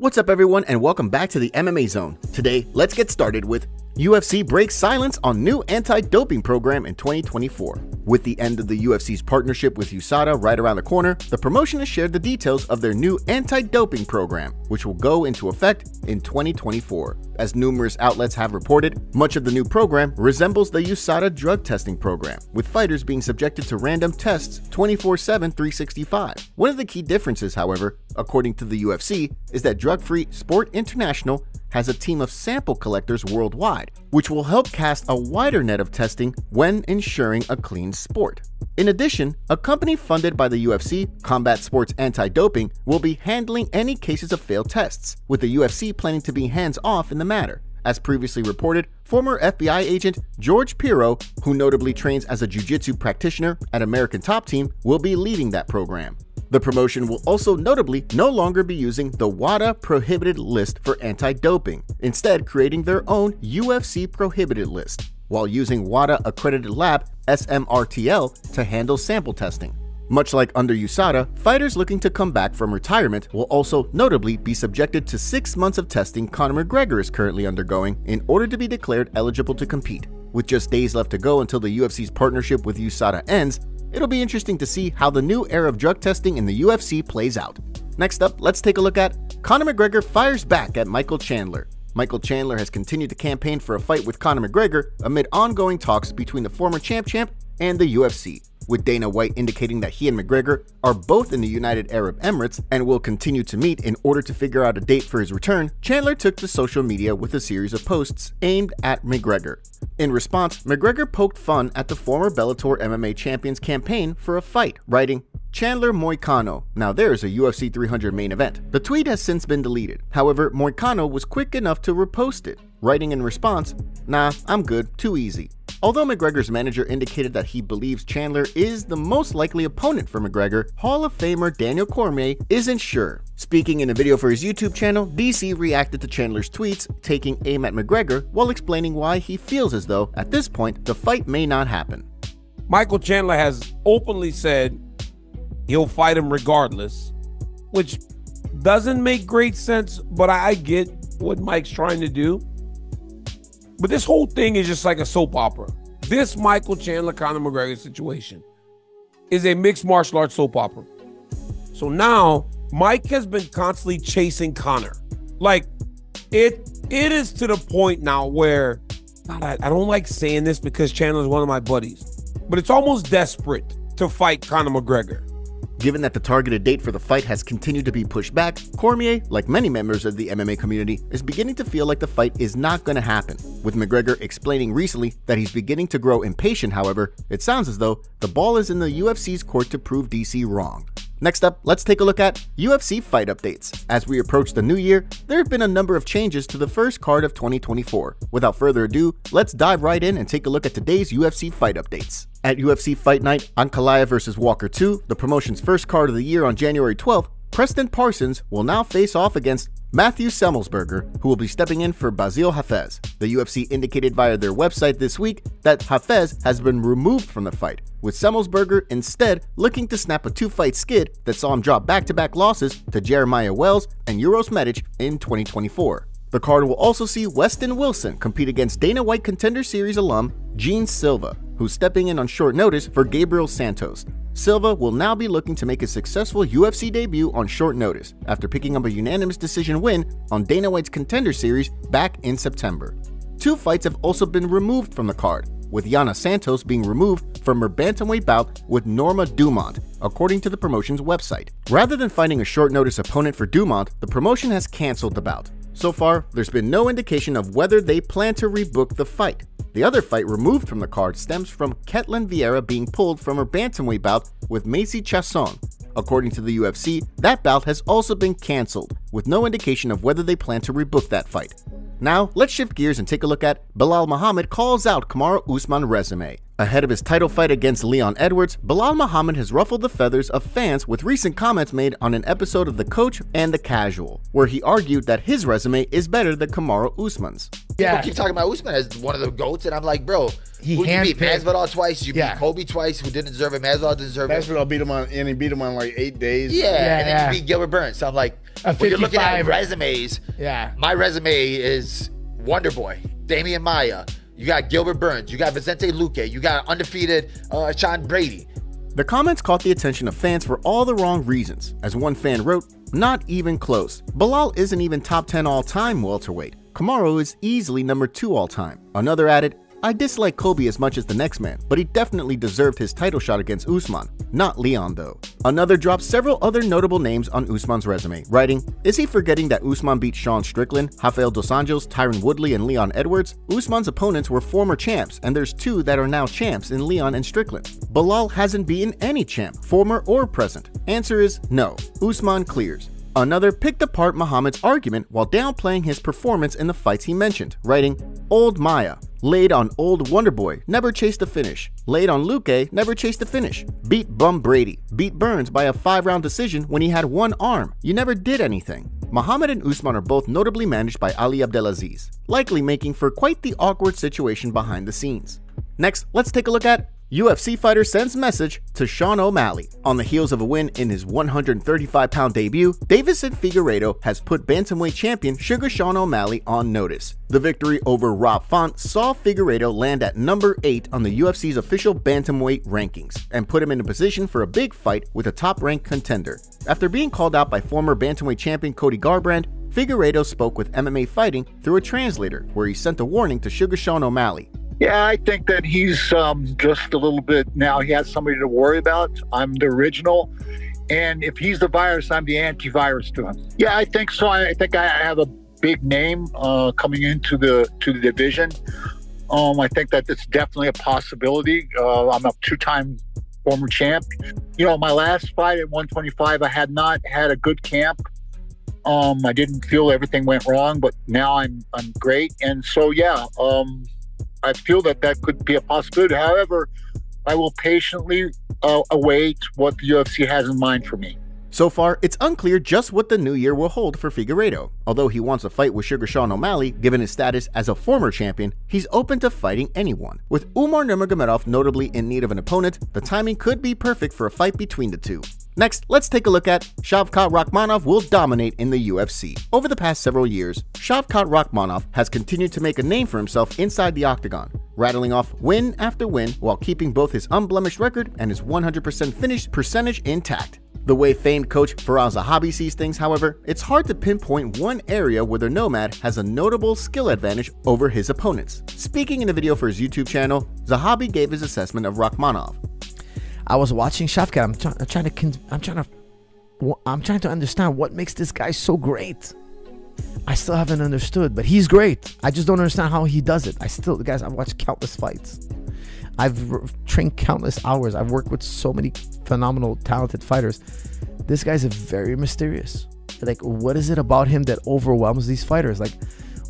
What's up everyone and welcome back to the MMA Zone. Today, let's get started with UFC breaks silence on new anti-doping program in 2024. With the end of the UFC's partnership with USADA right around the corner, the promotion has shared the details of their new anti-doping program, which will go into effect in 2024. As numerous outlets have reported, much of the new program resembles the USADA drug testing program, with fighters being subjected to random tests 24/7, 365. One of the key differences, however, according to the UFC, is that Drug-Free Sport International has a team of sample collectors worldwide, which will help cast a wider net of testing when ensuring a clean sport. In addition, a company funded by the UFC, Combat Sports Anti-Doping, will be handling any cases of failed tests, with the UFC planning to be hands-off in the matter. As previously reported, former FBI agent George Pirro, who notably trains as a jiu-jitsu practitioner at American Top Team, will be leading that program. The promotion will also notably no longer be using the WADA prohibited list for anti-doping, instead creating their own UFC prohibited list, while using WADA accredited lab SMRTL to handle sample testing. Much like under USADA, fighters looking to come back from retirement will also notably be subjected to 6 months of testing Conor McGregor is currently undergoing in order to be declared eligible to compete. With just days left to go until the UFC's partnership with USADA ends, it'll be interesting to see how the new era of drug testing in the UFC plays out. Next up, let's take a look at Conor McGregor fires back at Michael Chandler. Michael Chandler has continued to campaign for a fight with Conor McGregor amid ongoing talks between the former champ and the UFC, with Dana White indicating that he and McGregor are both in the United Arab Emirates and will continue to meet in order to figure out a date for his return. Chandler took to social media with a series of posts aimed at McGregor. In response, McGregor poked fun at the former Bellator MMA champion's campaign for a fight, writing, "Chandler Moicano, now there's a UFC 300 main event." The tweet has since been deleted. However, Moicano was quick enough to repost it, writing in response, "Nah, I'm good, too easy." Although McGregor's manager indicated that he believes Chandler is the most likely opponent for McGregor, Hall of Famer Daniel Cormier isn't sure. Speaking in a video for his YouTube channel, DC reacted to Chandler's tweets, taking aim at McGregor while explaining why he feels as though, at this point, the fight may not happen. Michael Chandler has openly said he'll fight him regardless, which doesn't make great sense, but I get what Mike's trying to do. But this whole thing is just like a soap opera. This Michael Chandler, Conor McGregor situation is a mixed martial arts soap opera. So now Mike has been constantly chasing Conor. Like it is to the point now where, God, I don't like saying this because Chandler is one of my buddies, but it's almost desperate to fight Conor McGregor. Given that the targeted date for the fight has continued to be pushed back, Cormier, like many members of the MMA community, is beginning to feel like the fight is not going to happen. With McGregor explaining recently that he's beginning to grow impatient, however, it sounds as though the ball is in the UFC's court to prove DC wrong. Next up, let's take a look at UFC fight updates. As we approach the new year, there have been a number of changes to the first card of 2024. Without further ado, let's dive right in and take a look at today's UFC fight updates. At UFC Fight Night, Ankalaev vs. Walker 2, the promotion's first card of the year on January 12th, Preston Parsons will now face off against Matthew Semmelsberger, who will be stepping in for Basile Hafez. The UFC indicated via their website this week that Hafez has been removed from the fight, with Semmelsberger instead looking to snap a 2-fight skid that saw him drop back-to-back losses to Jeremiah Wells and Uros Medic in 2024. The card will also see Weston Wilson compete against Dana White Contender Series alum Gene Silva, who's stepping in on short notice for Gabriel Santos. Silva will now be looking to make a successful UFC debut on short notice after picking up a unanimous decision win on Dana White's Contender Series back in September. 2 fights have also been removed from the card, with Yana Santos being removed from her bantamweight bout with Norma Dumont, according to the promotion's website. Rather than finding a short notice opponent for Dumont, the promotion has canceled the bout. So far, there's been no indication of whether they plan to rebook the fight. The other fight removed from the card stems from Ketlin Vieira being pulled from her bantamweight bout with Macy Chasson. According to the UFC, that bout has also been cancelled, with no indication of whether they plan to rebook that fight. Now, let's shift gears and take a look at Belal Muhammad calls out Kamaru Usman resume. Ahead of his title fight against Leon Edwards, Belal Muhammad has ruffled the feathers of fans with recent comments made on an episode of The Coach and The Casual, where he argued that his resume is better than Kamaru Usman's. People keep talking about Usman as one of the GOATs, and I'm like, bro, who you beat? Masvidal twice, you beat Kobe twice, who didn't deserve it. Masvidal didn't deserve it. Masvidal beat him on, and he beat him on like 8 days. And then you beat Gilbert Burns. So I'm like, When you're looking at resumes, my resume is Wonder Boy, Damian Maia. You got Gilbert Burns. You got Vicente Luque. You got undefeated Sean Brady. The comments caught the attention of fans for all the wrong reasons. As one fan wrote, "Not even close. Belal isn't even top 10 all-time welterweight. Kamaru is easily number 2 all-time." Another added, "I dislike Kobe as much as the next man, but he definitely deserved his title shot against Usman. Not Leon, though." Another dropped several other notable names on Usman's resume, writing, "Is he forgetting that Usman beat Sean Strickland, Rafael dos Anjos, Tyron Woodley, and Leon Edwards? Usman's opponents were former champs, and there's 2 that are now champs in Leon and Strickland. Belal hasn't beaten any champ, former or present." Answer is no. Usman clears. Another picked apart Muhammad's argument while downplaying his performance in the fights he mentioned, writing, "Old Maya. Laid on old Wonderboy, never chased a finish. Laid on Luque, never chased a finish. Beat Bum Brady. Beat Burns by a 5-round decision when he had 1 arm. You never did anything." Muhammad and Usman are both notably managed by Ali Abdelaziz, likely making for quite the awkward situation behind the scenes. Next, let's take a look at UFC fighter sends message to Sean O'Malley. On the heels of a win in his 135-pound debut, Deiveson Figueiredo has put bantamweight champion Sugar Sean O'Malley on notice. The victory over Rob Font saw Figueiredo land at number 8 on the UFC's official bantamweight rankings and put him in a position for a big fight with a top-ranked contender. After being called out by former bantamweight champion Cody Garbrandt, Figueiredo spoke with MMA Fighting through a translator where he sent a warning to Sugar Sean O'Malley. Yeah, I think that he's just a little bit, now he has somebody to worry about. I'm the original. And if he's the virus, I'm the antivirus to him. Yeah, I think so. I think I have a big name coming into the division. I think that it's definitely a possibility. I'm a 2-time former champ. You know, my last fight at 125, I had not had a good camp. I didn't feel everything went wrong, but now I'm great. And so, yeah, I feel that could be a possibility. However, I will patiently await what the UFC has in mind for me. So far, it's unclear just what the new year will hold for Figueiredo. Although he wants a fight with Sugar Sean O'Malley, given his status as a former champion, he's open to fighting anyone. With Umar Nurmagomedov notably in need of an opponent, the timing could be perfect for a fight between the two. Next, let's take a look at Shavkat Rakhmonov will dominate in the UFC. Over the past several years, Shavkat Rakhmonov has continued to make a name for himself inside the octagon, rattling off win after win while keeping both his unblemished record and his 100% finish percentage intact. The way famed coach Faraz Zahabi sees things, however, it's hard to pinpoint one area where the Nomad has a notable skill advantage over his opponents. Speaking in a video for his YouTube channel, Zahabi gave his assessment of Rakhmonov. I was watching Shavkat. I'm trying to understand what makes this guy so great. I still haven't understood, but he's great. I just don't understand how he does it. Guys, I've watched countless fights. I've trained countless hours. I've worked with so many phenomenal, talented fighters. This guy's very mysterious. Like, what is it about him that overwhelms these fighters? Like,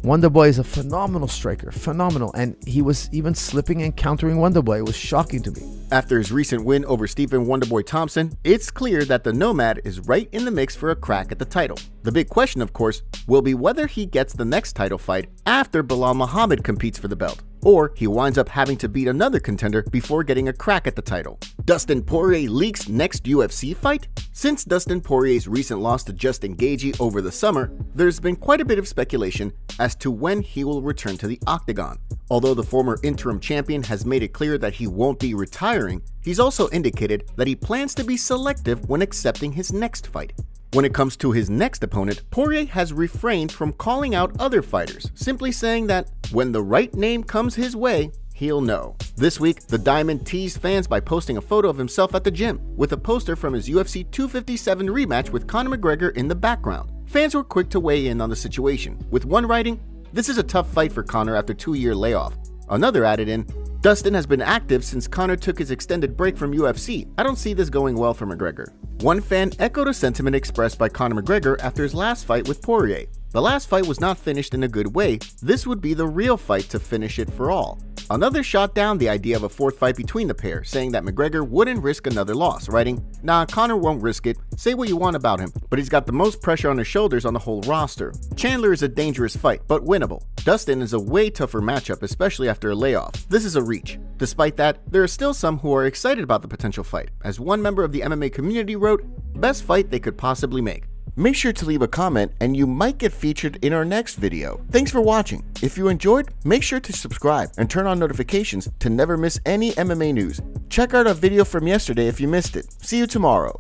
Wonderboy is a phenomenal striker, phenomenal, and he was even slipping and countering Wonderboy. It was shocking to me. After his recent win over Stephen Wonderboy Thompson, it's clear that the Nomad is right in the mix for a crack at the title. The big question, of course, will be whether he gets the next title fight after Belal Muhammad competes for the belt, or he winds up having to beat another contender before getting a crack at the title. Dustin Poirier leaks next UFC fight? Since Dustin Poirier's recent loss to Justin Gaethje over the summer, there's been quite a bit of speculation as to when he will return to the octagon. Although the former interim champion has made it clear that he won't be retiring, he's also indicated that he plans to be selective when accepting his next fight. When it comes to his next opponent, Poirier has refrained from calling out other fighters, simply saying that when the right name comes his way, he'll know. This week, the Diamond teased fans by posting a photo of himself at the gym, with a poster from his UFC 257 rematch with Conor McGregor in the background. Fans were quick to weigh in on the situation, with one writing, "This is a tough fight for Conor after a 2-year layoff." Another added in, "Dustin has been active since Conor took his extended break from UFC. I don't see this going well for McGregor." One fan echoed a sentiment expressed by Conor McGregor after his last fight with Poirier. The last fight was not finished in a good way. This would be the real fight to finish it for all. Another shot down the idea of a fourth fight between the pair, saying that McGregor wouldn't risk another loss, writing, "Nah, Conor won't risk it. Say what you want about him, but he's got the most pressure on his shoulders on the whole roster. Chandler is a dangerous fight, but winnable. Dustin is a way tougher matchup, especially after a layoff. This is a reach." Despite that, there are still some who are excited about the potential fight. As one member of the MMA community wrote, "Best fight they could possibly make. Make sure to leave a comment and you might get featured in our next video. Thanks for watching. If you enjoyed, make sure to subscribe and turn on notifications to never miss any MMA news. Check out our video from yesterday if you missed it. See you tomorrow.